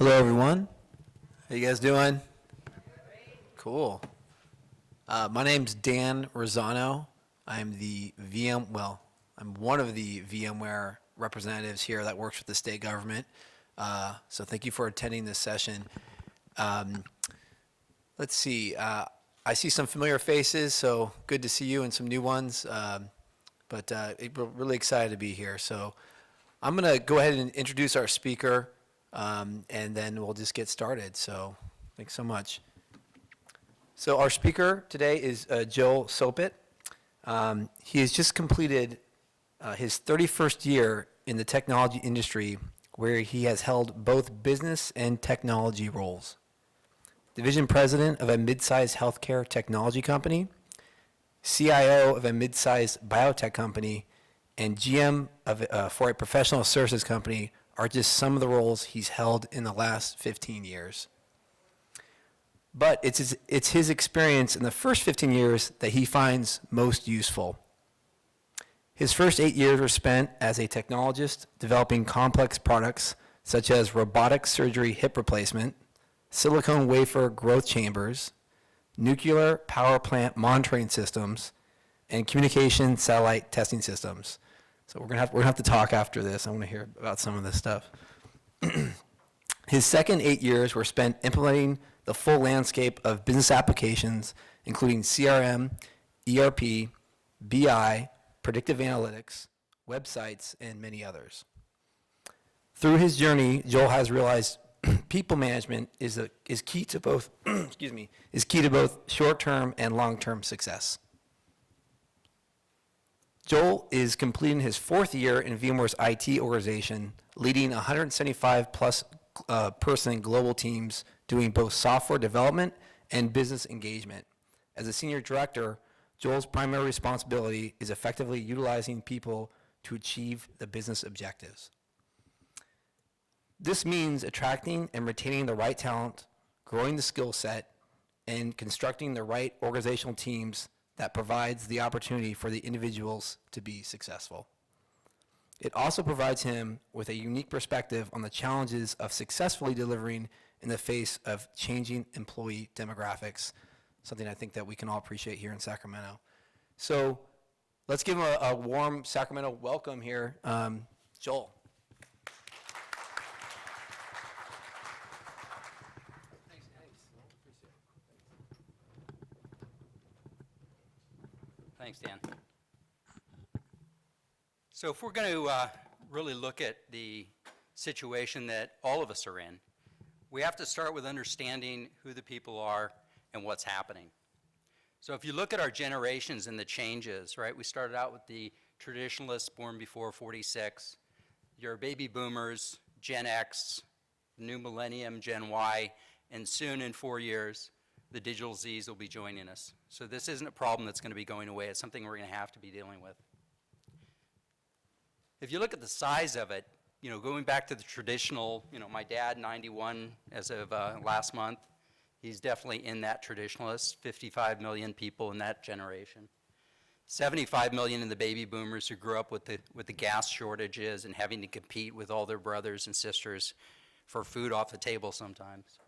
Hello, everyone. How you guys doing? Cool. My name's Dan Rozzano. I'm I'm one of the VMware representatives here that works with the state government. So thank you for attending this session. Let's see. I see some familiar faces, so good to see you and some new ones. We're really excited to be here. So I'm going to go ahead and introduce our speaker, and then we'll just get started. So thanks so much. So our speaker today is Joel Soppet. He has just completed his 31st year in the technology industry, where he has held both business and technology roles. Division president of a mid-sized healthcare technology company, CIO of a mid-sized biotech company, and GM for a professional services company are just some of the roles he's held in the last 15 years. But it's his experience in the first 15 years that he finds most useful. His first 8 years were spent as a technologist developing complex products such as robotic surgery hip replacement, silicone wafer growth chambers, nuclear power plant monitoring systems, and communication satellite testing systems. So we're gonna have to talk after this. I want to hear about some of this stuff. His second 8 years were spent implementing the full landscape of business applications, including CRM, ERP, BI, predictive analytics, websites, and many others. Through his journey, Joel has realized people management is key to both short-term and long-term success. Joel is completing his fourth year in VMware's IT organization, leading 175 plus person global teams doing both software development and business engagement. As a senior director, Joel's primary responsibility is effectively utilizing people to achieve the business objectives. This means attracting and retaining the right talent, growing the skill set, and constructing the right organizational teams that provides the opportunity for the individuals to be successful. It also provides him with a unique perspective on the challenges of successfully delivering in the face of changing employee demographics, something I think that we can all appreciate here in Sacramento. So let's give him a warm Sacramento welcome here. Joel. Thanks, Dan. So if we're going to really look at the situation that all of us are in, we have to start with understanding who the people are and what's happening. So if you look at our generations and the changes, right, we started out with the traditionalists born before 46, your baby boomers, Gen X, new millennium, Gen Y, and soon in 4 years, the digital Zs will be joining us. So this isn't a problem that's going to be going away. It's something we're going to have to be dealing with. If you look at the size of it, going back to the traditional, my dad, 91 as of last month, he's definitely in that traditionalist, 55 million people in that generation. 75 million in the baby boomers who grew up with the gas shortages and having to compete with all their brothers and sisters for food off the table sometimes.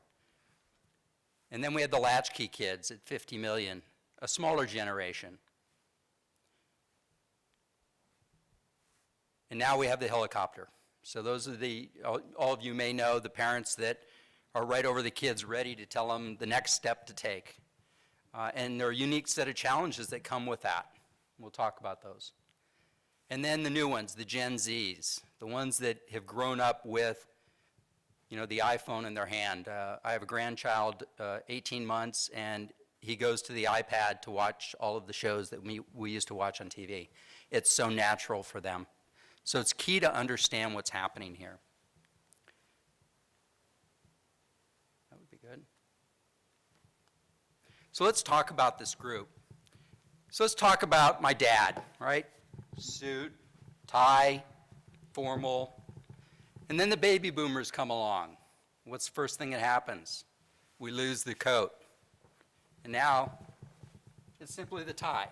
And then we had the latchkey kids at 50 million, a smaller generation. And now we have the helicopter. So those are all of you may know, the parents that are right over the kids ready to tell them the next step to take. And there are a unique set of challenges that come with that. We'll talk about those. And then the new ones, the Gen Zs, the ones that have grown up with the iPhone in their hand. I have a grandchild, 18 months, and he goes to the iPad to watch all of the shows that we used to watch on TV. It's so natural for them. So it's key to understand what's happening here. That would be good. So let's talk about this group. So let's talk about my dad, right? Suit, tie, formal. And then the baby boomers come along. What's the first thing that happens? We lose the coat. And now, it's simply the tie.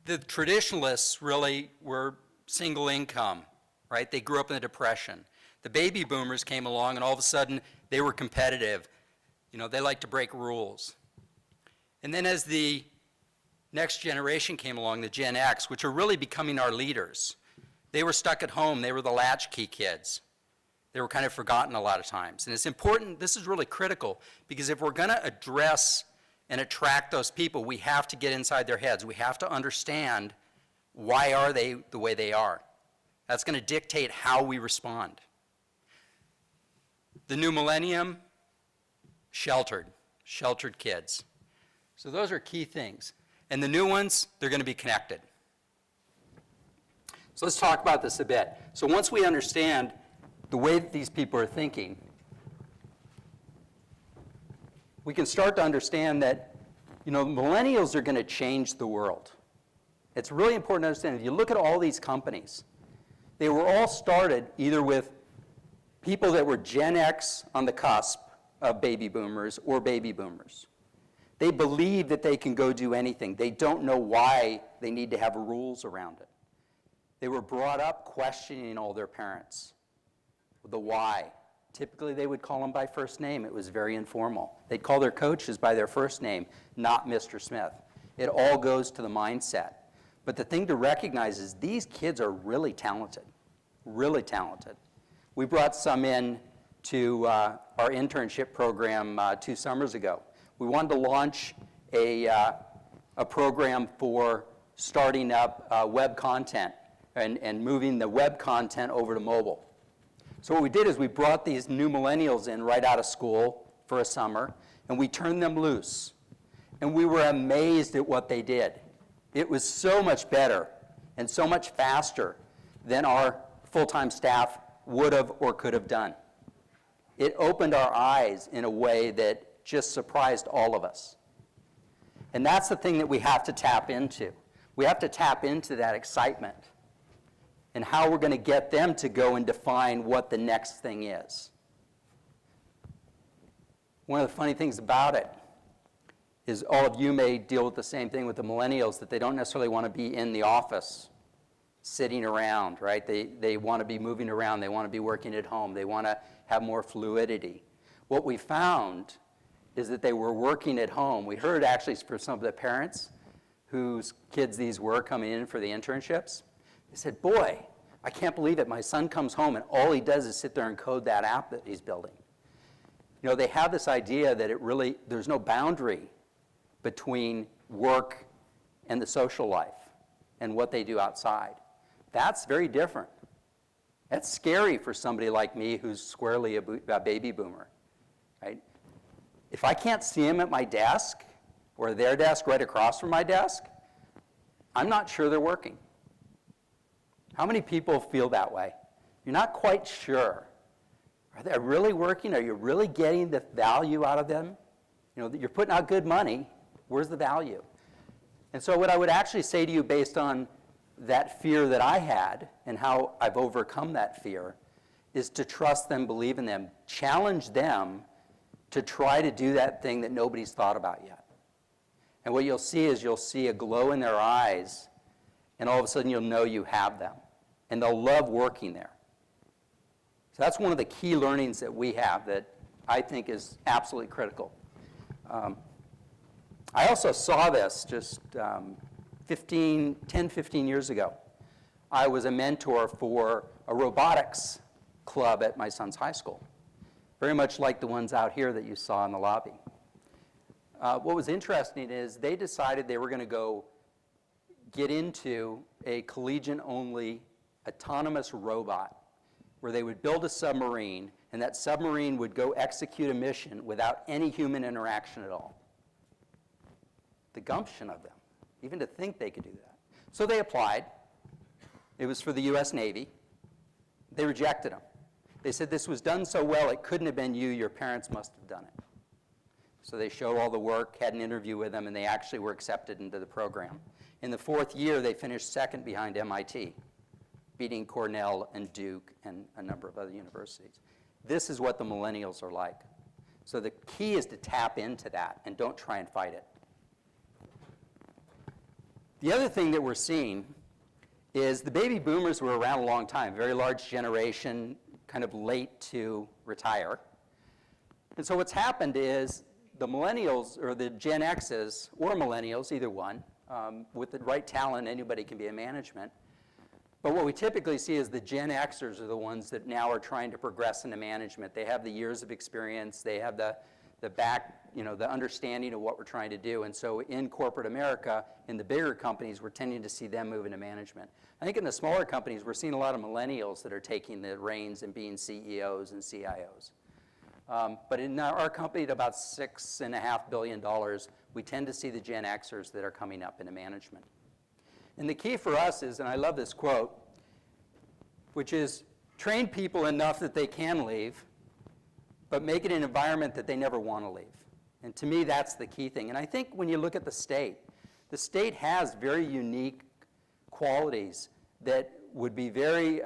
The traditionalists really were single income, right? They grew up in the Depression. The baby boomers came along, and all of a sudden, they were competitive. You know, they like to break rules. And then as the next generation came along, the Gen X, which are really becoming our leaders, they were stuck at home. They were the latchkey kids. They were kind of forgotten a lot of times. And it's important, this is really critical, because if we're going to address and attract those people, we have to get inside their heads. We have to understand why are they the way they are. That's going to dictate how we respond. The new millennium, sheltered kids. So those are key things. And the new ones, they're going to be connected. So let's talk about this a bit. So once we understand the way that these people are thinking, we can start to understand that, you know, millennials are going to change the world. It's really important to understand, if you look at all these companies, they were all started either with people that were Gen X on the cusp of baby boomers or baby boomers. They believe that they can go do anything. They don't know why they need to have rules around it. They were brought up questioning all their parents. The why. Typically, they would call them by first name. It was very informal. They'd call their coaches by their first name, not Mr. Smith. It all goes to the mindset. But the thing to recognize is these kids are really talented, really talented. We brought some in to our internship program 2 summers ago. We wanted to launch a program for starting up web content and moving the web content over to mobile. So what we did is we brought these new millennials in right out of school for a summer, and we turned them loose. And we were amazed at what they did. It was so much better and so much faster than our full-time staff would have or could have done. It opened our eyes in a way that just surprised all of us. And that's the thing that we have to tap into. We have to tap into that excitement and how we're going to get them to go and define what the next thing is. One of the funny things about it is all of you may deal with the same thing with the millennials, that they don't necessarily want to be in the office sitting around, right? They want to be moving around. They want to be working at home. They want to have more fluidity. What we found is that they were working at home. We heard actually from some of the parents whose kids these were coming in for the internships. They said, boy, I can't believe it. My son comes home and all he does is sit there and code that app that he's building. You know, they have this idea that there's no boundary between work and the social life and what they do outside. That's very different. That's scary for somebody like me who's squarely a baby boomer, right? If I can't see him at my desk or their desk right across from my desk, I'm not sure they're working. How many people feel that way? You're not quite sure. Are they really working? Are you really getting the value out of them? You know, you're putting out good money. Where's the value? And so what I would actually say to you based on that fear that I had and how I've overcome that fear is to trust them, believe in them, challenge them to try to do that thing that nobody's thought about yet. And what you'll see is you'll see a glow in their eyes, and all of a sudden you'll know you have them. And they'll love working there. So that's one of the key learnings that we have that I think is absolutely critical. I also saw this just 10, 15 years ago. I was a mentor for a robotics club at my son's high school, very much like the ones out here that you saw in the lobby. What was interesting is they decided they were going to go get into a collegiate-only autonomous robot where they would build a submarine, and that submarine would go execute a mission without any human interaction at all. The gumption of them, even to think they could do that. So they applied. It was for the US Navy. They rejected them. They said this was done so well it couldn't have been you, your parents must have done it. So they showed all the work, had an interview with them, and they actually were accepted into the program. In the 4th year, they finished second behind MIT, beating Cornell and Duke and a number of other universities. This is what the millennials are like. So the key is to tap into that and don't try and fight it. The other thing that we're seeing is the baby boomers were around a long time, very large generation, kind of late to retire. And so what's happened is the millennials, or the Gen X's, or millennials, either one, with the right talent, anybody can be in management. But what we typically see is the Gen Xers are the ones that now are trying to progress into management. They have the years of experience, they have the understanding of what we're trying to do. And so in corporate America, in the bigger companies, we're tending to see them move into management. I think in the smaller companies, we're seeing a lot of millennials that are taking the reins and being CEOs and CIOs. But in our company at about $6.5 billion, we tend to see the Gen Xers that are coming up into management. And the key for us is, and I love this quote, which is train people enough that they can leave, but make it an environment that they never want to leave. And to me, that's the key thing. And I think when you look at the state has very unique qualities that would be very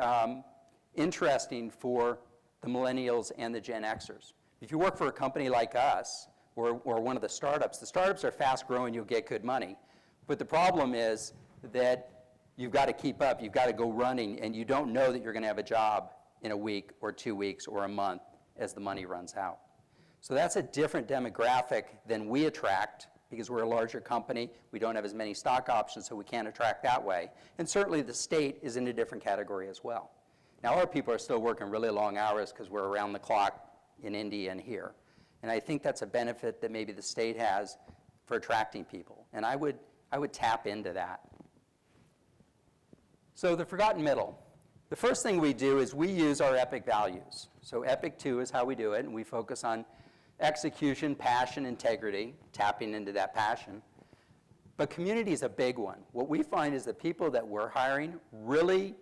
interesting for the millennials and the Gen Xers. If you work for a company like us, or one of the startups are fast growing, you'll get good money. But the problem is that you've got to keep up, you've got to go running, and you don't know that you're going to have a job in a week or 2 weeks or a month as the money runs out. So that's a different demographic than we attract, because we're a larger company, we don't have as many stock options, so we can't attract that way. And certainly the state is in a different category as well. Now our people are still working really long hours because we're around the clock in India and here. And I think that's a benefit that maybe the state has for attracting people. And I would tap into that. So the forgotten middle. The first thing we do is we use our EPIC values. So EPIC 2 is how we do it, and we focus on execution, passion, integrity, tapping into that passion. But community is a big one. What we find is the people that we're hiring really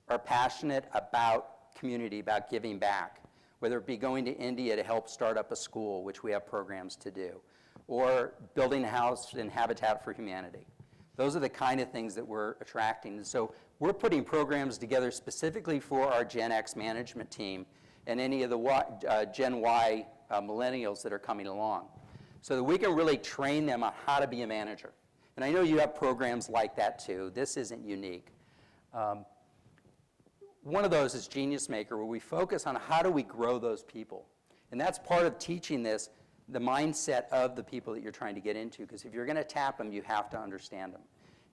are passionate about community, about giving back, whether it be going to India to help start up a school, which we have programs to do, or building a house in Habitat for Humanity. Those are the kind of things that we're attracting. And so we're putting programs together specifically for our Gen X management team and any of the Gen Y millennials that are coming along, so that we can really train them on how to be a manager. And I know you have programs like that too. This isn't unique. One of those is Genius Maker, where we focus on how do we grow those people. And that's part of teaching this, the mindset of the people that you're trying to get into, because if you're going to tap them, you have to understand them.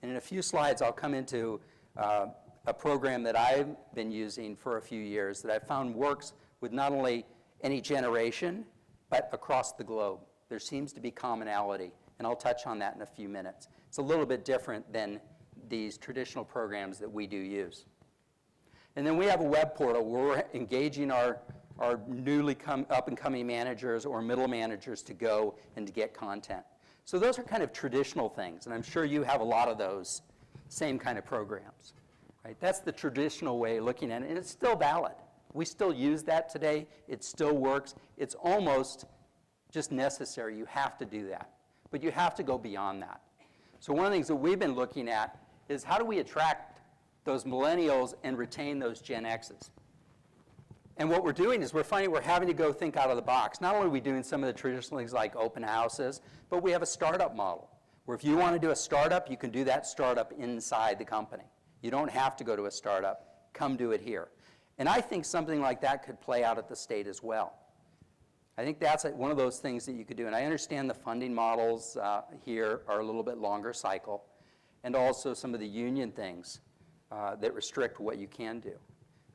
And in a few slides, I'll come into a program that I've been using for a few years that I've found works with not only any generation, but across the globe. There seems to be commonality, and I'll touch on that in a few minutes. It's a little bit different than these traditional programs that we do use. And then we have a web portal where we're engaging our newly up-and-coming managers or middle managers to go and to get content. So those are kind of traditional things, and I'm sure you have a lot of those same kind of programs. Right? That's the traditional way of looking at it, and it's still valid. We still use that today. It still works. It's almost just necessary. You have to do that. But you have to go beyond that. So one of the things that we've been looking at is how do we attract those millennials and retain those Gen X's? And what we're doing is we're finding we're having to go think out of the box. Not only are we doing some of the traditional things like open houses, but we have a startup model, where if you want to do a startup, you can do that startup inside the company. You don't have to go to a startup. Come do it here. And I think something like that could play out at the state as well. I think that's one of those things that you could do. And I understand the funding models here are a little bit longer cycle, and also some of the union things that restrict what you can do.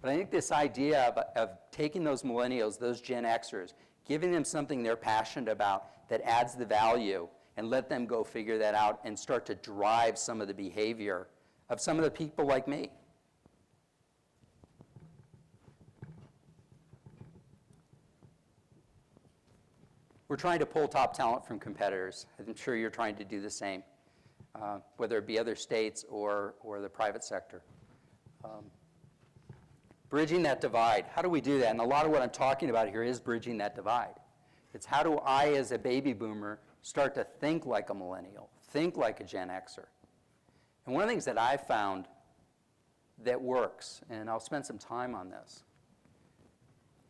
But I think this idea of taking those millennials, those Gen Xers, giving them something they're passionate about that adds the value, and let them go figure that out and start to drive some of the behavior of some of the people like me. We're trying to pull top talent from competitors. I'm sure you're trying to do the same, whether it be other states or the private sector. Bridging that divide. How do we do that? And a lot of what I'm talking about here is bridging that divide. It's how do I, as a baby boomer, start to think like a millennial, think like a Gen Xer. And one of the things that I found that works, and I'll spend some time on this,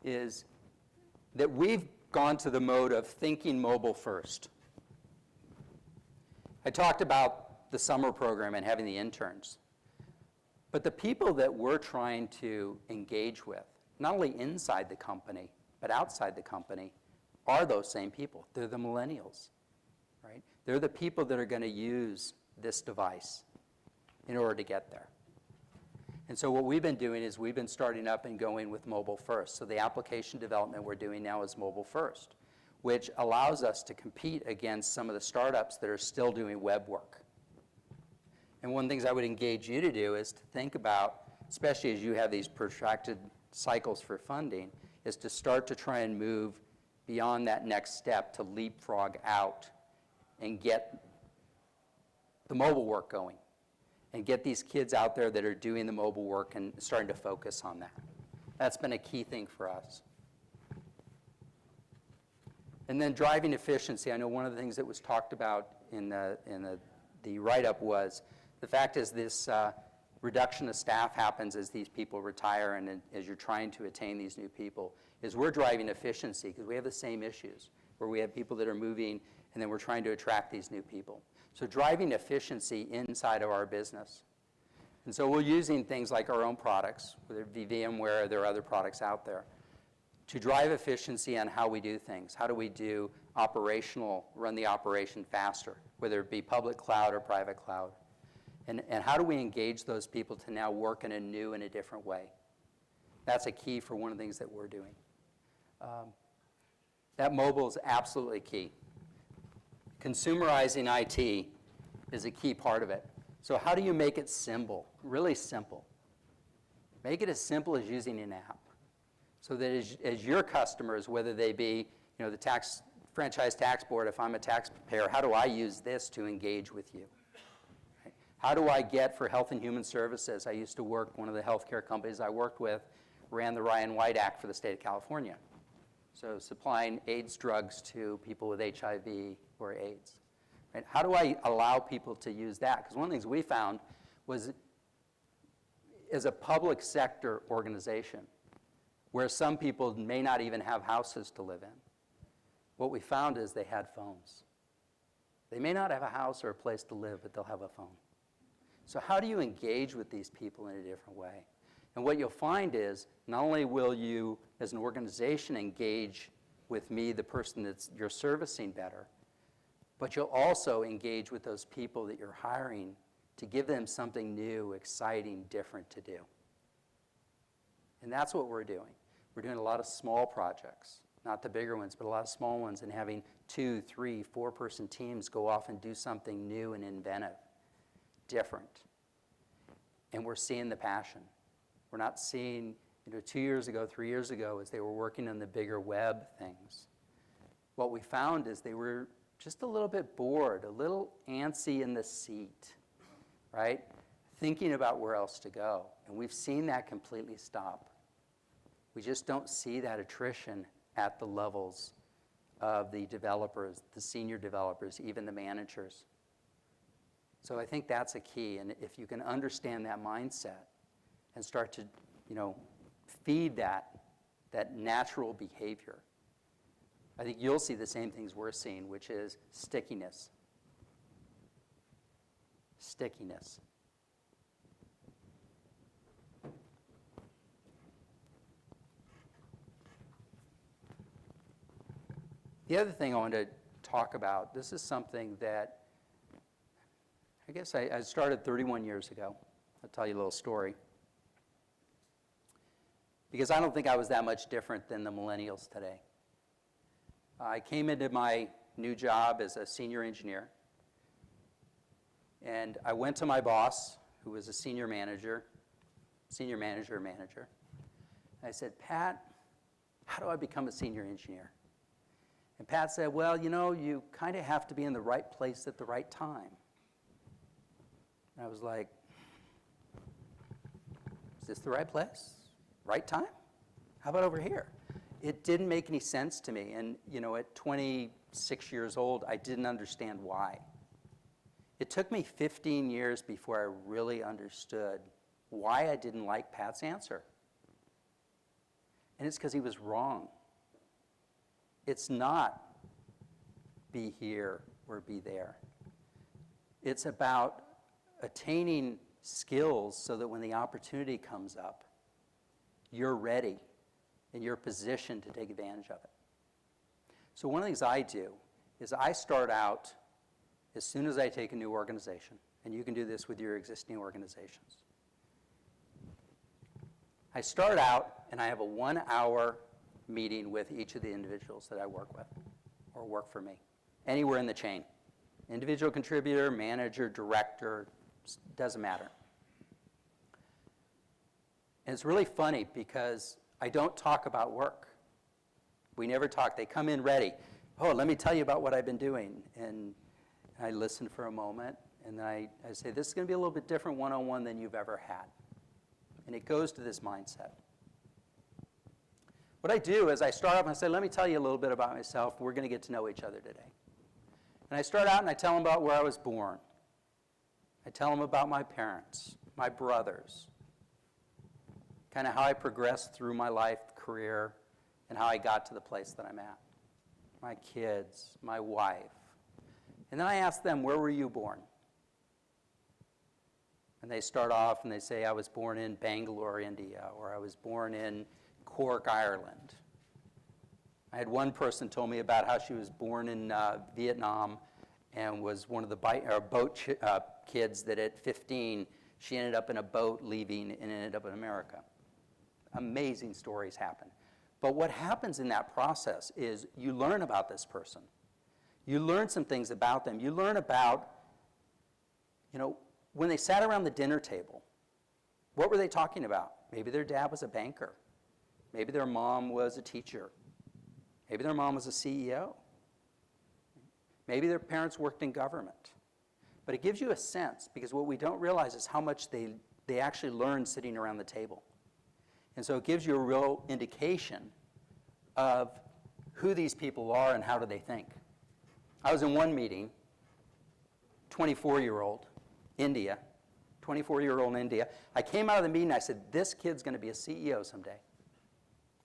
is that we've gone to the mode of thinking mobile first. I talked about the summer program and having the interns. But the people that we're trying to engage with, not only inside the company, but outside the company, are those same people. They're the millennials, right? They're the people that are going to use this device in order to get there. And so what we've been doing is we've been starting up and going with mobile first. So the application development we're doing now is mobile first, which allows us to compete against some of the startups that are still doing web work. And one of the things I would engage you to do is to think about, especially as you have these protracted cycles for funding, is to start to try and move beyond that next step to leapfrog out and get the mobile work going and get these kids out there that are doing the mobile work and starting to focus on that. That's been a key thing for us. And then driving efficiency. I know one of the things that was talked about in the write-up was the fact is this reduction of staff happens as these people retire and as you're trying to attain these new people, is we're driving efficiency because we have the same issues where we have people that are moving and then we're trying to attract these new people. So driving efficiency inside of our business. And so we're using things like our own products, whether it be VMware or there are other products out there, to drive efficiency on how we do things. How do we do run the operation faster, whether it be public cloud or private cloud? And how do we engage those people to now work in a new and a different way? That's a key for one of the things that we're doing. That mobile is absolutely key. Consumerizing IT is a key part of it. So how do you make it simple, really simple? Make it as simple as using an app. So that as your customers, whether they be the franchise tax board, if I'm a taxpayer, how do I use this to engage with you? Right? How do I get for Health and Human Services? I used to work, one of the healthcare companies I worked with ran the Ryan White Act for the state of California. So supplying AIDS drugs to people with HIV or AIDS. Right? How do I allow people to use that? Because one of the things we found was as a public sector organization, where some people may not even have houses to live in, what we found is they had phones. They may not have a house or a place to live, but they'll have a phone. So how do you engage with these people in a different way? And what you'll find is not only will you, as an organization, engage with me, the person that you're servicing better, but you'll also engage with those people that you're hiring to give them something new, exciting, different to do. And that's what we're doing. We're doing a lot of small projects, not the bigger ones, but a lot of small ones, and having 2, 3, 4-person teams go off and do something new and inventive, different. And we're seeing the passion. We're not seeing, 2 years ago, 3 years ago, as they were working on the bigger web things, what we found is they were just a little bit bored, a little antsy in the seat, right? Thinking about where else to go. And we've seen that completely stop. We just don't see that attrition at the levels of the developers, the senior developers, even the managers. So I think that's a key. And if you can understand that mindset and start to, feed that natural behavior, I think you'll see the same things we're seeing, which is stickiness. Stickiness. The other thing I want to talk about, this is something that I guess I started 31 years ago. I'll tell you a little story. Because I don't think I was that much different than the millennials today. I came into my new job as a senior engineer, and I went to my boss, who was a senior manager. And I said, Pat, how do I become a senior engineer? And Pat said, well, you kind of have to be in the right place at the right time. And I was like, is this the right place? Right time? How about over here? It didn't make any sense to me. And, at 26 years old, I didn't understand why. It took me 15 years before I really understood why I didn't like Pat's answer. And it's because he was wrong. It's not be here or be there. It's about attaining skills so that when the opportunity comes up, you're ready and you're positioned to take advantage of it. So one of the things I do is I start out as soon as I take a new organization, and you can do this with your existing organizations. I start out and I have a 1-hour meeting with each of the individuals that I work with or work for me, anywhere in the chain. Individual contributor, manager, director, doesn't matter. And it's really funny because I don't talk about work. We never talk. They come in ready. Oh, let me tell you about what I've been doing. And I listen for a moment, and then I say, this is going to be a little bit different one-on-one than you've ever had. And it goes to this mindset. What I do is I start off and I say, let me tell you a little bit about myself. We're going to get to know each other today. And I start out and I tell them about where I was born. I tell them about my parents, my brothers, kind of how I progressed through my life, career, and how I got to the place that I'm at. My kids, my wife. And then I ask them, where were you born? And they start off and they say, I was born in Bangalore, India, or I was born in Cork, Ireland. I had one person told me about how she was born in Vietnam and was one of the boat kids that at 15, she ended up in a boat leaving and ended up in America. Amazing stories happen. But what happens in that process is you learn about this person. You learn some things about them. You learn about, when they sat around the dinner table, what were they talking about? Maybe their dad was a banker. Maybe their mom was a teacher. Maybe their mom was a CEO. Maybe their parents worked in government. But it gives you a sense, because what we don't realize is how much they actually learn sitting around the table. And so it gives you a real indication of who these people are and how do they think. I was in one meeting, 24-year-old, India, 24-year-old in India. I came out of the meeting and I said, this kid's going to be a CEO someday.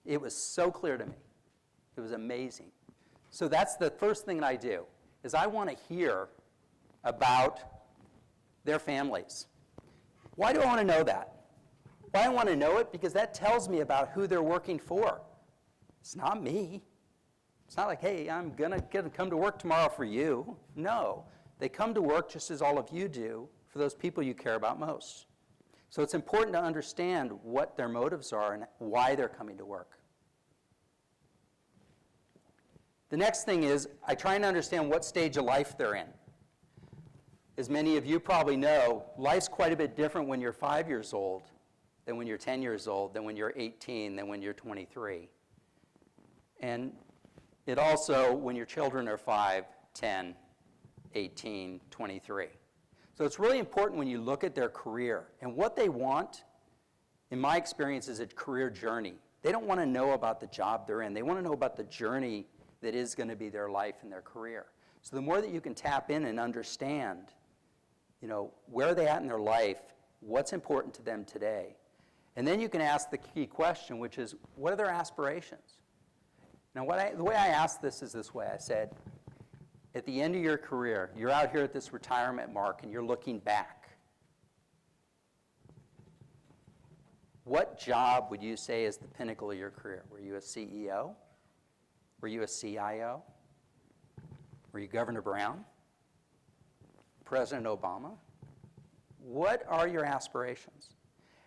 It was so clear to me. It was amazing. So that's the first thing that I do, is I want to hear about their families. Why do I want to know that? Why I want to know it? Because that tells me about who they're working for. It's not me. It's not like, hey, I'm going to come to work tomorrow for you. No. They come to work just as all of you do for those people you care about most. So it's important to understand what their motives are and why they're coming to work. The next thing is I try and understand what stage of life they're in. As many of you probably know, life's quite a bit different when you're 5 years old than when you're 10 years old, than when you're 18, than when you're 23. And it also, when your children are 5, 10, 18, 23. So it's really important when you look at their career. And what they want, in my experience, is a career journey. They don't want to know about the job they're in. They want to know about the journey that is going to be their life and their career. So the more that you can tap in and understand, where are they at in their life, what's important to them today. And then you can ask the key question, which is, what are their aspirations? Now, the way I asked this is this way. I said, at the end of your career, you're out here at this retirement mark and you're looking back. What job would you say is the pinnacle of your career? Were you a CEO? Were you a CIO? Were you Governor Brown? President Obama? What are your aspirations?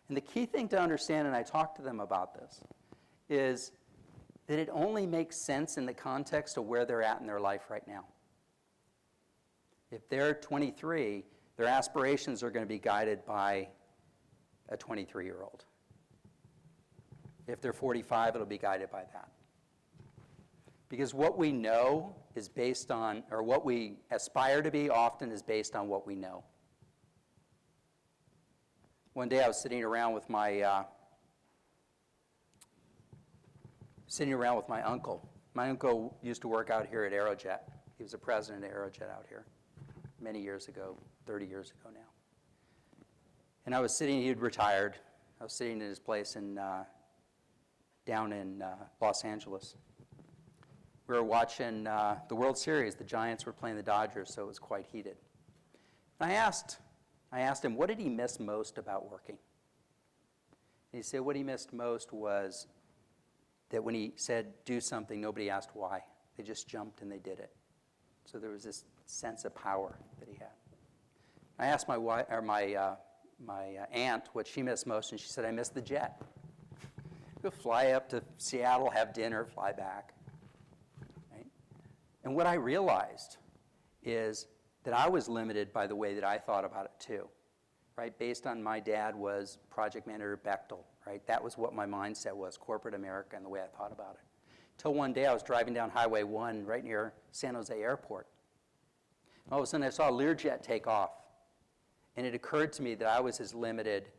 And the key thing to understand, and I talk to them about this, is that it only makes sense in the context of where they're at in their life right now. If they're 23, their aspirations are going to be guided by a 23-year-old. If they're 45, it'll be guided by that. Because what we know is based on, or what we aspire to be often is based on what we know. One day I was sitting around with my uncle. My uncle used to work out here at Aerojet. He was the president of Aerojet out here many years ago, 30 years ago now. And I was sitting, he had retired. I was sitting in his place down in Los Angeles. We were watching the World Series. The Giants were playing the Dodgers, so it was quite heated. And I asked him, what did he miss most about working? And he said what he missed most was that when he said do something, nobody asked why. They just jumped and they did it. So there was this sense of power that he had. I asked my aunt what she missed most, and she said, I miss the jet. Go fly up to Seattle, have dinner, fly back. Right? And what I realized is that I was limited by the way that I thought about it too. Right? Based on my dad was project manager at Bechtel. Right? That was what my mindset was, corporate America, and the way I thought about it. Till one day I was driving down Highway 1 right near San Jose Airport. All of a sudden I saw a Learjet take off. And it occurred to me that I was as limited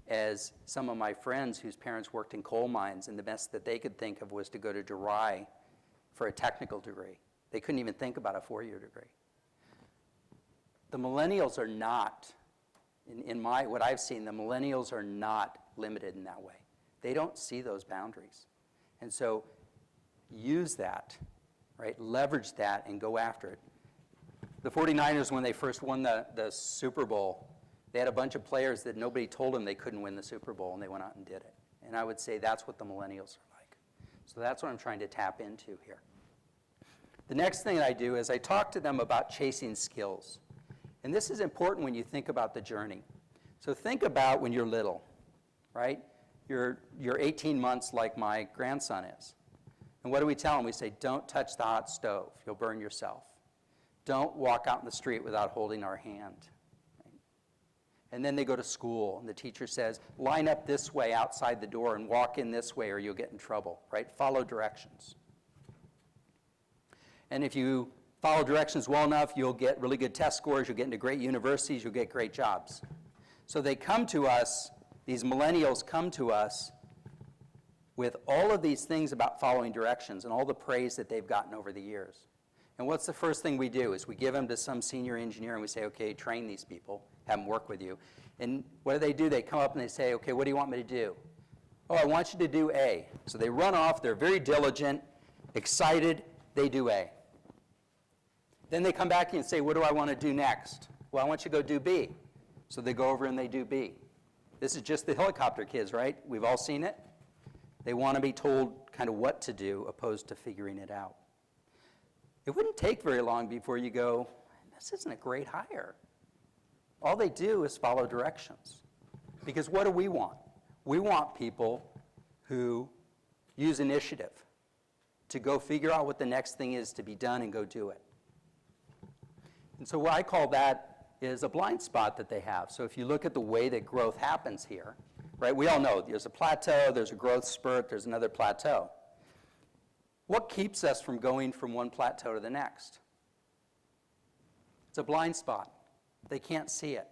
as some of my friends whose parents worked in coal mines, and the best that they could think of was to go to DeRai for a technical degree. They couldn't even think about a 4-year degree. The millennials are not, what I've seen, the millennials are not limited in that way. They don't see those boundaries. And so use that, right? Leverage that and go after it. The 49ers, when they first won the Super Bowl, they had a bunch of players that nobody told them they couldn't win the Super Bowl, and they went out and did it. And I would say that's what the millennials are like. So that's what I'm trying to tap into here. The next thing I do is I talk to them about chasing skills. And this is important when you think about the journey. So think about when you're little, right? You're 18 months like my grandson is. And what do we tell him? We say, don't touch the hot stove. You'll burn yourself. Don't walk out in the street without holding our hand. Right? And then they go to school, and the teacher says, line up this way outside the door and walk in this way or you'll get in trouble, right? Follow directions. And if you follow directions well enough, you'll get really good test scores, you'll get into great universities, you'll get great jobs. So they come to us, these millennials come to us with all of these things about following directions and all the praise that they've gotten over the years. And what's the first thing we do is we give them to some senior engineer and we say, okay, train these people, have them work with you. And what do? They come up and they say, okay, what do you want me to do? Oh, I want you to do A. So they run off, they're very diligent, excited, they do A. Then they come back and say, what do I want to do next? Well, I want you to go do B. So they go over and they do B. This is just the helicopter kids, right? We've all seen it. They want to be told kind of what to do opposed to figuring it out. It wouldn't take very long before you go, this isn't a great hire. All they do is follow directions. Because what do we want? We want people who use initiative to go figure out what the next thing is to be done and go do it. And so what I call that is a blind spot that they have. So if you look at the way that growth happens here, right, we all know there's a plateau, there's a growth spurt, there's another plateau. What keeps us from going from one plateau to the next? It's a blind spot. They can't see it.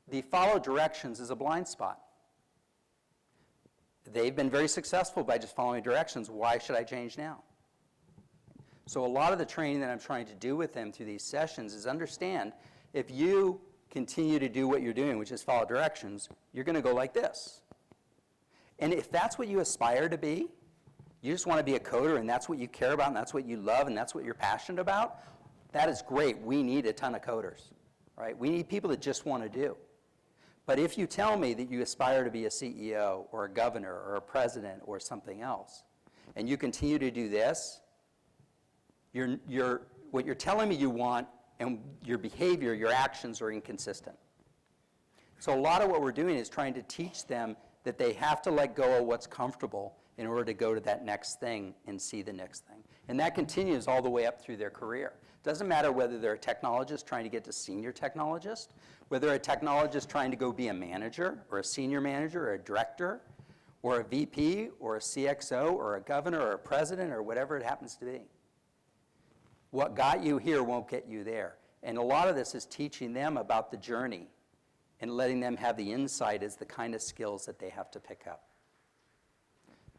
The follow directions is a blind spot. They've been very successful by just following directions. Why should I change now? So a lot of the training that I'm trying to do with them through these sessions is understand if you continue to do what you're doing, which is follow directions, you're going to go like this. And if that's what you aspire to be, you just want to be a coder and that's what you care about and that's what you love and that's what you're passionate about, that is great. We need a ton of coders, right? We need people that just want to do. But if you tell me that you aspire to be a CEO or a governor or a president or something else, and you continue to do this, what you're telling me you want and your behavior, your actions are inconsistent. So a lot of what we're doing is trying to teach them that they have to let go of what's comfortable in order to go to that next thing and see the next thing. And that continues all the way up through their career. Doesn't matter whether they're a technologist trying to get to senior technologist, whether they're a technologist trying to go be a manager or a senior manager or a director or a VP or a CXO or a governor or a president or whatever it happens to be. What got you here won't get you there. And a lot of this is teaching them about the journey and letting them have the insight as the kind of skills that they have to pick up.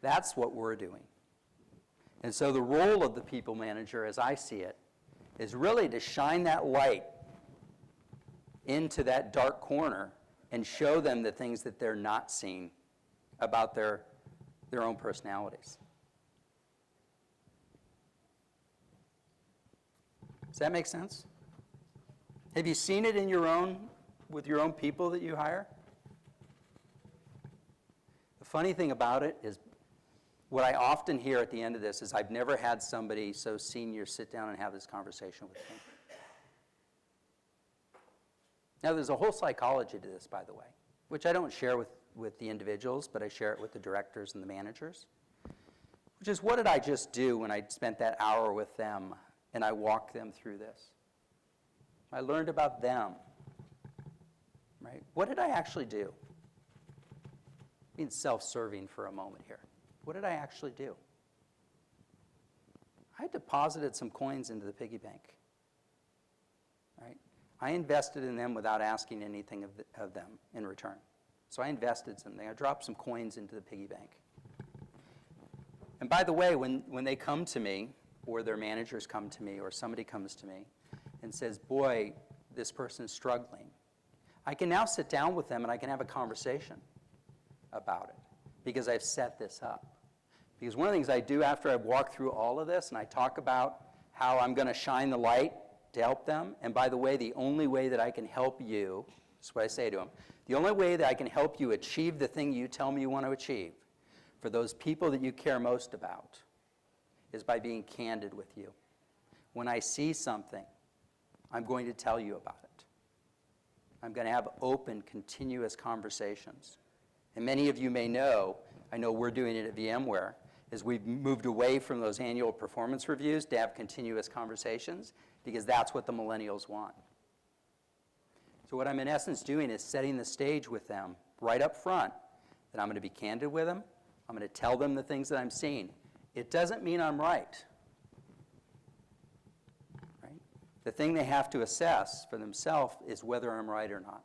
That's what we're doing. And so the role of the people manager, as I see it, is really to shine that light into that dark corner and show them the things that they're not seeing about their own personalities. Does that make sense? Have you seen it with your own people that you hire? The funny thing about it is what I often hear at the end of this is, I've never had somebody so senior sit down and have this conversation with me. Now, there's a whole psychology to this, by the way, which I don't share with the individuals, but I share it with the directors and the managers, which is, what did I just do when I spent that hour with them and I walked them through this? I learned about them, right? What did I actually do? Being self-serving for a moment here. What did I actually do? I deposited some coins into the piggy bank, right? I invested in them without asking anything of them in return. So I invested something. I dropped some coins into the piggy bank. And by the way, when they come to me, or their managers come to me, or somebody comes to me and says, boy, this person's struggling, I can now sit down with them and I can have a conversation about it, because I've set this up. Because one of the things I do after I've walked through all of this, and I talk about how I'm going to shine the light to help them, and by the way, the only way that I can help you, this is what I say to them, the only way that I can help you achieve the thing you tell me you want to achieve for those people that you care most about is by being candid with you. When I see something, I'm going to tell you about it. I'm going to have open, continuous conversations. And many of you may know, I know we're doing it at VMware, is we've moved away from those annual performance reviews to have continuous conversations, because that's what the millennials want. So what I'm in essence doing is setting the stage with them right up front, that I'm going to be candid with them. I'm going to tell them the things that I'm seeing. It doesn't mean I'm right. Right? The thing they have to assess for themselves is whether I'm right or not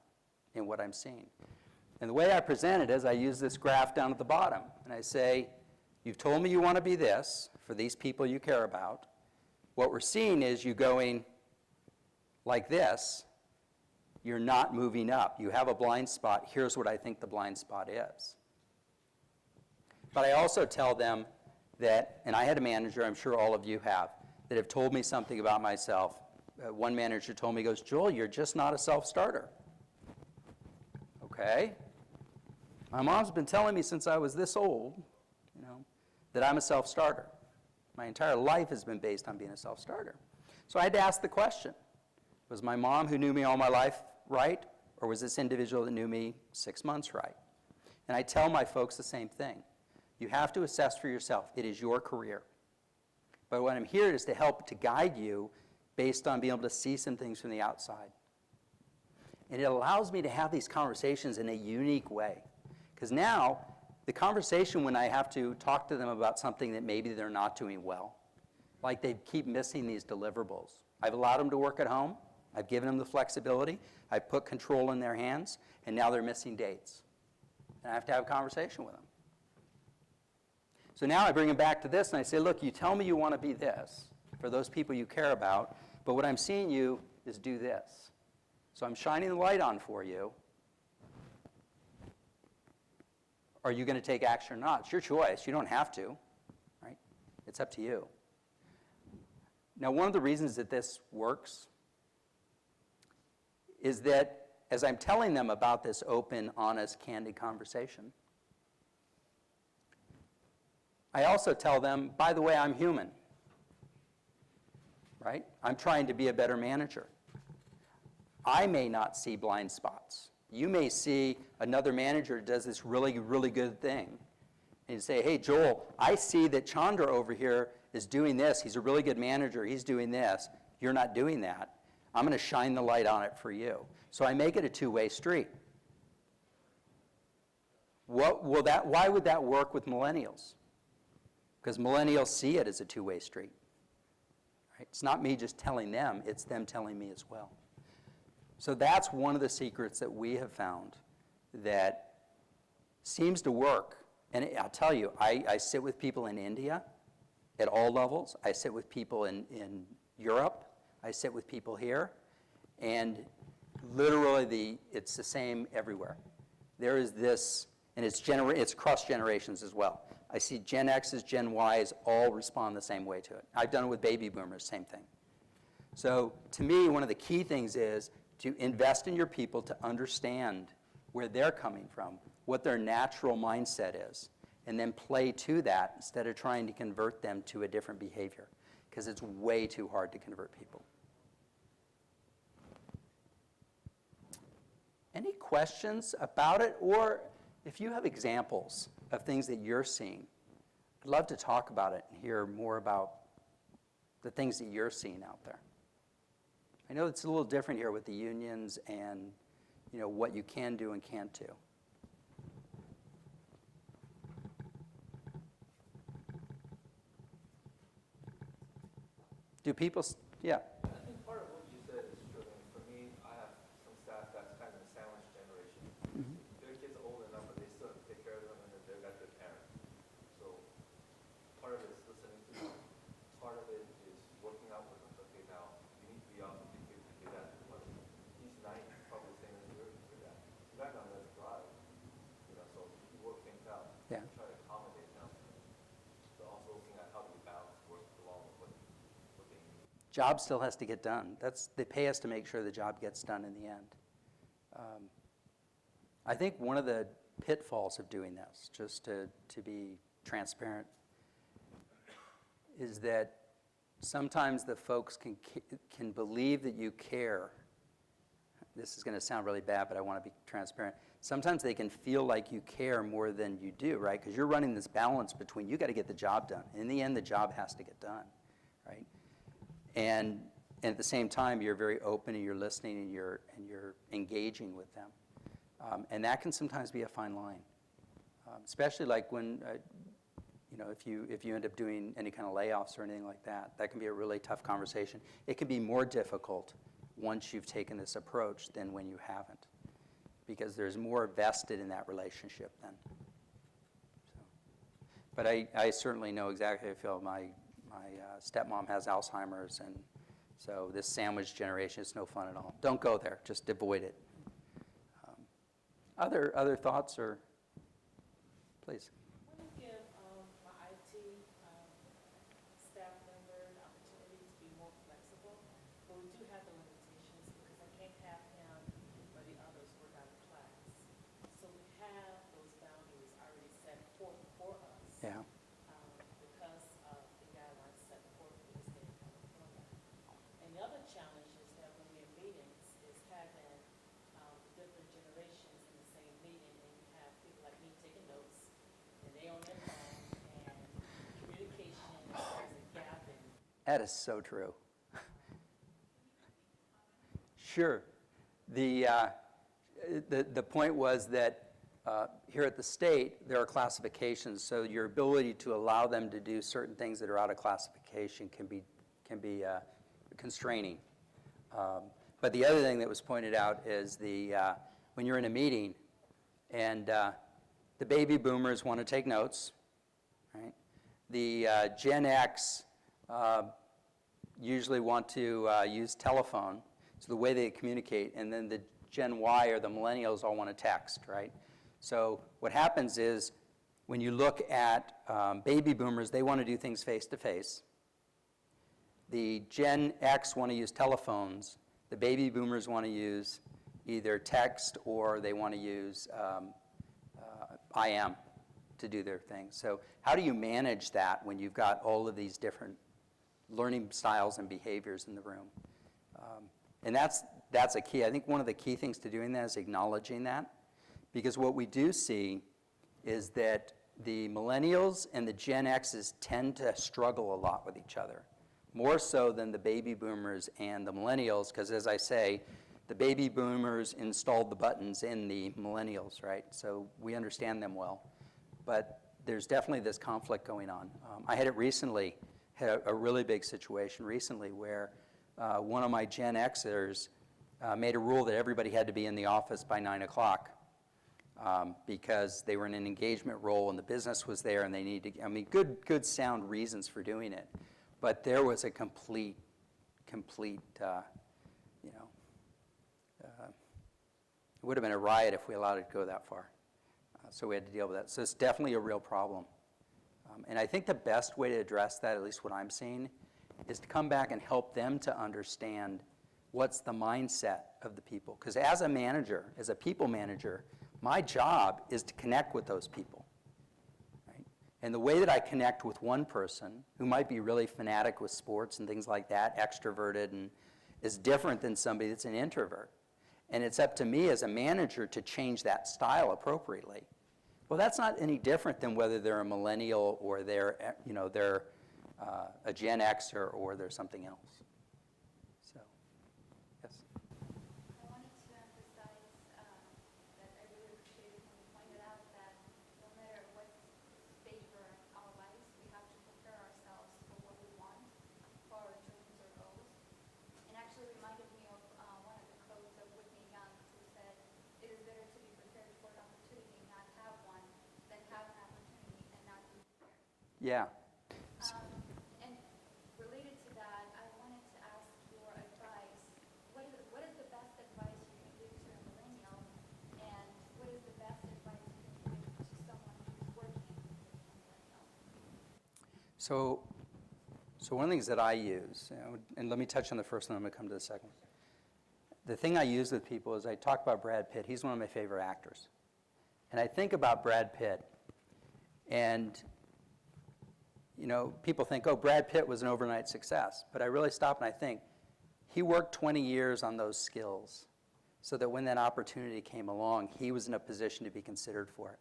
in what I'm seeing. And the way I present it is I use this graph down at the bottom, and I say, you've told me you want to be this for these people you care about. What we're seeing is you going like this. You're not moving up. You have a blind spot. Here's what I think the blind spot is. But I also tell them that, and I had a manager, I'm sure all of you have, that have told me something about myself. One manager told me, he goes, Joel, you're just not a self-starter. Okay. My mom's been telling me since I was this old, that I'm a self-starter. My entire life has been based on being a self-starter. So I had to ask the question, was my mom who knew me all my life right, or was this individual that knew me 6 months right? And I tell my folks the same thing. You have to assess for yourself. It is your career. But what I'm here is to help to guide you based on being able to see some things from the outside. And it allows me to have these conversations in a unique way. Because now, the conversation when I have to talk to them about something that maybe they're not doing well, like they keep missing these deliverables. I've allowed them to work at home. I've given them the flexibility. I've put control in their hands, and now they're missing dates. And I have to have a conversation with them. So now I bring them back to this, and I say, look, you tell me you want to be this for those people you care about, but what I'm seeing you is do this. So I'm shining the light on for you. Are you going to take action or not? It's your choice. You don't have to, right? It's up to you. Now, one of the reasons that this works is that as I'm telling them about this open, honest, candid conversation, I also tell them, by the way, I'm human, right? I'm trying to be a better manager. I may not see blind spots. You may see another manager does this really, really good thing. And you say, hey, Joel, I see that Chandra over here is doing this. He's a really good manager. He's doing this. You're not doing that. I'm going to shine the light on it for you. So I make it a two-way street. Why would that work with millennials? Because millennials see it as a two-way street. Right? It's not me just telling them. It's them telling me as well. So that's one of the secrets that we have found that seems to work. And I'll tell you, I sit with people in India at all levels. I sit with people in Europe. I sit with people here. And literally, it's the same everywhere. There is this, and it's cross generations as well. I see Gen X's, Gen Y's all respond the same way to it. I've done it with baby boomers, same thing. So to me, one of the key things is to invest in your people to understand where they're coming from, what their natural mindset is, and then play to that instead of trying to convert them to a different behavior, because it's way too hard to convert people. Any questions about it? Or if you have examples of things that you're seeing, I'd love to talk about it and hear more about the things that you're seeing out there. I know it's a little different here with the unions and what you can do and can't do. Do people, yeah. I think part of what you said is true. And for me, I have some staff that's kind of a sandwich generation. Their kids are old enough, but they still have to take care of them, and they've got their parents. So part of it is listening to them. Part of it is working out with them. Okay, now you need to be off with the kid to do that. But he's 90, probably the same as you're that. You're not gonna let him drive. So you work things out. Yeah. Try to accommodate them. But also looking at how do we balance work along with what they need. Job still has to get done. They pay us to make sure the job gets done in the end. I think one of the pitfalls of doing this, just to be transparent, is that sometimes the folks can believe that you care. This is going to sound really bad, but I want to be transparent. Sometimes they can feel like you care more than you do, right? Because you're running this balance between you got to get the job done. In the end, the job has to get done, right? And at the same time, you're very open and you're listening and you're engaging with them. And that can sometimes be a fine line, especially like when, if you end up doing any kind of layoffs or anything like that, that can be a really tough conversation. It can be more difficult once you've taken this approach than when you haven't, because there's more vested in that relationship then. So, but I certainly know exactly how I feel. My stepmom has Alzheimer's, and so this sandwich generation is no fun at all. Don't go there. Just avoid it. Other thoughts, or please? I want to give my IT staff member an opportunity to be more flexible, but we do have the limitations because I can't have him or the others work out of class. So we have those boundaries already set forth for us. Yeah. Because of the guidelines set forth for the state of California. And the other challenge is that when we're in meetings is having the different generations in the same meeting, and you have people like me taking notes, and they on their phone, and communication, there's a gap in. That is so true. Sure. The point was that here at the state, there are classifications, so your ability to allow them to do certain things that are out of classification can be constraining. But the other thing that was pointed out is when you're in a meeting and the baby boomers want to take notes, right? The Gen X usually want to use telephone, so the way they communicate, and then the Gen Y or the millennials all want to text, right? So what happens is when you look at baby boomers, they want to do things face-to-face. The Gen X want to use telephones. The baby boomers want to use either text or they want to use IM to do their thing. So how do you manage that when you've got all of these different learning styles and behaviors in the room? And that's a key. I think one of the key things to doing that is acknowledging that, because what we do see is that the millennials and the Gen X's tend to struggle a lot with each other, more so than the baby boomers and the millennials, because as I say, the baby boomers installed the buttons in the millennials, right? So we understand them well. But there's definitely this conflict going on. I had a really big situation recently where one of my Gen Xers made a rule that everybody had to be in the office by 9 o'clock because they were in an engagement role and the business was there and they needed to, good sound reasons for doing it. But there was a complete, it would have been a riot if we allowed it to go that far. So we had to deal with that. So it's definitely a real problem. And I think the best way to address that, at least what I'm seeing, is to come back and help them to understand what's the mindset of the people. Because as a manager, as a people manager, my job is to connect with those people. Right? And the way that I connect with one person who might be really fanatic with sports and things like that, extroverted, and is different than somebody that's an introvert. And it's up to me as a manager to change that style appropriately. Well, that's not any different than whether they're a millennial or they're, they're a Gen Xer or they're something else. So, yes. I wanted to emphasize that I really appreciated when you pointed out that no matter what stage we're in our lives, we have to prepare ourselves for what we want, for our dreams or goals. And actually reminded me of one of the quotes of Whitney Young, who said, "It is better to be prepared for an opportunity and not have one than have an opportunity and not be prepared." Yeah. And related to that, I wanted to ask your advice. What is the best advice you can give to a millennial, and what is the best advice you can give to someone who's working with a millennial? So one of the things that I use, and let me touch on the first one, I'm going to come to the second. The thing I use with people is I talk about Brad Pitt. He's one of my favorite actors. And I think about Brad Pitt, and people think, oh, Brad Pitt was an overnight success. But I really stop and I think, he worked 20 years on those skills so that when that opportunity came along, he was in a position to be considered for it.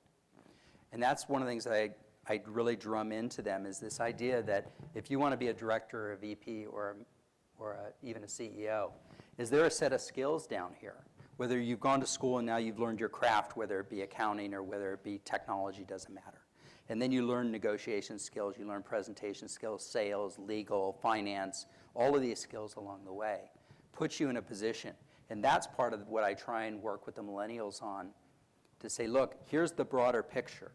And that's one of the things that I really drum into them, is this idea that if you want to be a director or a VP or even a CEO, is there a set of skills down here? Whether you've gone to school and now you've learned your craft, whether it be accounting or whether it be technology, doesn't matter. And then you learn negotiation skills, you learn presentation skills, sales, legal, finance, all of these skills along the way. Puts you in a position. And that's part of what I try and work with the millennials on, to say, look, here's the broader picture.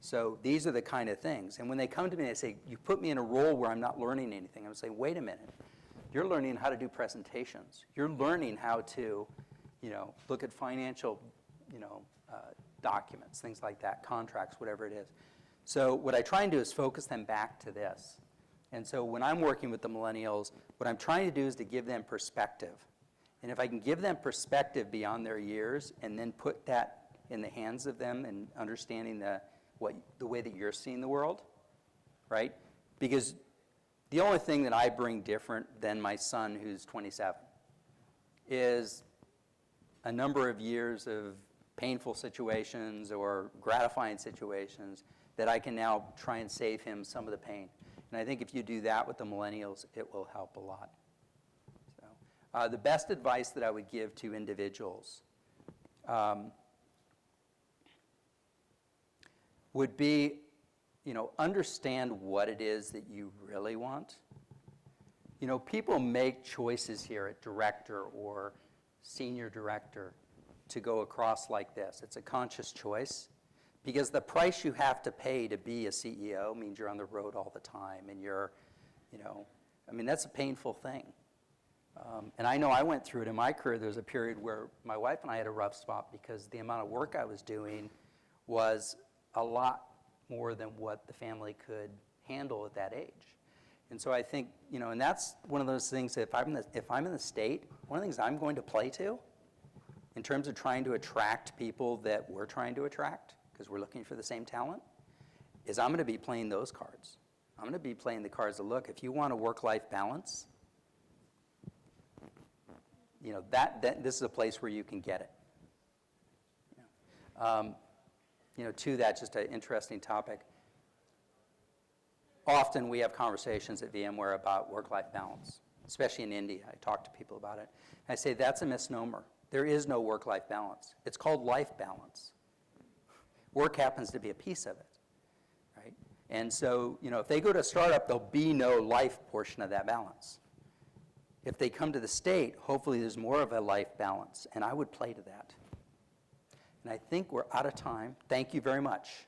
So these are the kind of things. And when they come to me and they say, you put me in a role where I'm not learning anything, I'm saying, wait a minute. You're learning how to do presentations. You're learning how to, look at financial, documents, things like that, contracts, whatever it is. So what I try and do is focus them back to this. And so when I'm working with the millennials, what I'm trying to do is to give them perspective. And if I can give them perspective beyond their years and then put that in the hands of them and understanding the way that you're seeing the world, right? Because the only thing that I bring different than my son, who's 27, is a number of years of painful situations or gratifying situations that I can now try and save him some of the pain. And I think if you do that with the millennials, it will help a lot. So, the best advice that I would give to individuals would be, understand what it is that you really want. People make choices here at director or senior director to go across like this. It's a conscious choice, because the price you have to pay to be a CEO means you're on the road all the time, and you're, that's a painful thing. And I know I went through it in my career. There was a period where my wife and I had a rough spot because the amount of work I was doing was a lot more than what the family could handle at that age. And so I think, and that's one of those things that if I'm in the state, one of the things I'm going to play to in terms of trying to attract people that we're trying to attract, because we're looking for the same talent, is I'm going to be playing those cards. I'm going to be playing the cards that, look, if you want a work-life balance, this is a place where you can get it. To that, just an interesting topic. Often we have conversations at VMware about work-life balance, especially in India. I talk to people about it. I say that's a misnomer. There is no work-life balance. It's called life balance. Work happens to be a piece of it, right? And so, if they go to a startup, there'll be no life portion of that balance. If they come to the state, hopefully there's more of a life balance, and I would play to that. And I think we're out of time. Thank you very much.